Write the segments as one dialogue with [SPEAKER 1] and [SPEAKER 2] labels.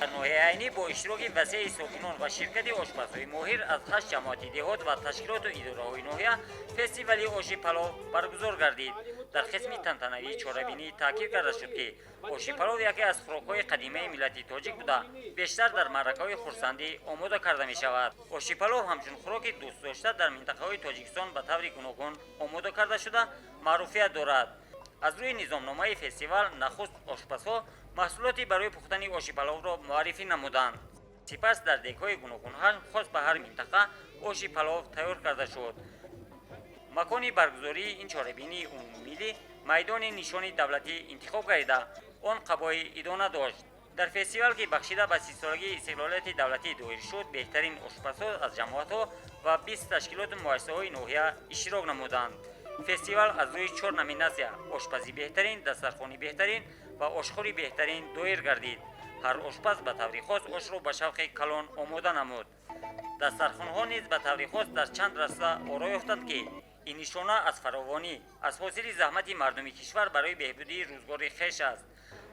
[SPEAKER 1] برنامه عینی با اشتراک وسیع ساکنان و شرکت آشپزهای ماهر از 8 جماعت دهات و تشکیلات و اداره‌های ناحیه فستیوال آش پلو برگزار گردید. در قسم تنتنوی چهاربینی تاکید کرده شد که آش پلو یکی از خوراک‌های قدیمی ملت تاجیک بوده، بیشتر در معرکه‌های خرسندی آماده کرده می‌شود. آش پلو همچون خوراک دوست داشته در منطقه‌های تاجیکستان به طور گوناگون آماده کرده شده معروفیت دارد. از روی نظامنامه فستیوال نخست آشپزها محصولاتی برای پختن آش پلو را معرفی نمودند. سپس در دیگ‌های گوناگون خاص به هر منطقه آش پلو تیار کرده شد. مکان برگزاری این چهاربینی عمومی میدان نشان دولتی انتخاب گردیده آن قبای ادانه داشت. در فستیوال که بخشیده به 30 سالگی استقلالیت دولتی دایر شد، بهترین آشپزها از جماعت‌ها و 20 تشکیلات و مؤسسه‌های ناحیه اشتراک نمودند. فستیوال از روی 4 نامیناسیون آشپزی بهترین، دسترخوانی بهترین و آشخوری بهترین دایر گردید. هر آشپز به طور خاص آش را به شوق کلان آماده نمود. دسترخوان‌ها نیز به طور خاص در چند راسته آرا یافتند که این نشانه از فراوانی از حاصل زحمت مردم کشور برای بهبودی روزگار خویش است.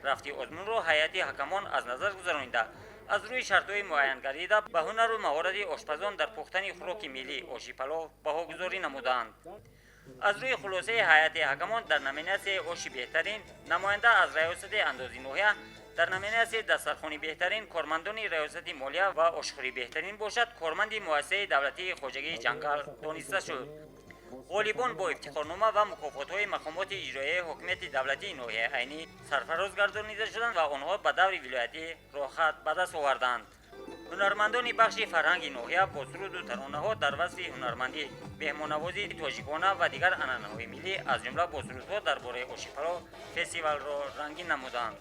[SPEAKER 1] رفتی آزمون را هیئت حکمان از نظر گذرانیده از روی شرط‌های معین گردیده به هنر و مهارت آشپزان در پختن خوراک ملی آش پلو بهاگذاری نمودند. از روی خلاصه هیئت حکمان در نامیناسی آش بهترین، نماینده از ریاست اندازی ناحیه در نامیناسی دسترخوانی بهترین کارمندان ریاست مالیه و آشخوری بهترین باشد کارمند مؤسسه دولتی خواجگی جنگل دانسته شد. غالبان با افتخارنامه و مکافات‌های مقامات اجرایی حکومت دولتی ناحیه عینی سرفراز گردانیده شدند و آنها به دور ولایتی راحت به دست آوردند. هنرمندان بخش فرهنگ ناحیه با سرود و ترانه‌ها در وصف هنرمندی، مهمان‌نوازی تاجیکانه و دیگر عنعنه‌های ملی از جمله با سرودها درباره آش پلو فستیوال را رنگین نمودند.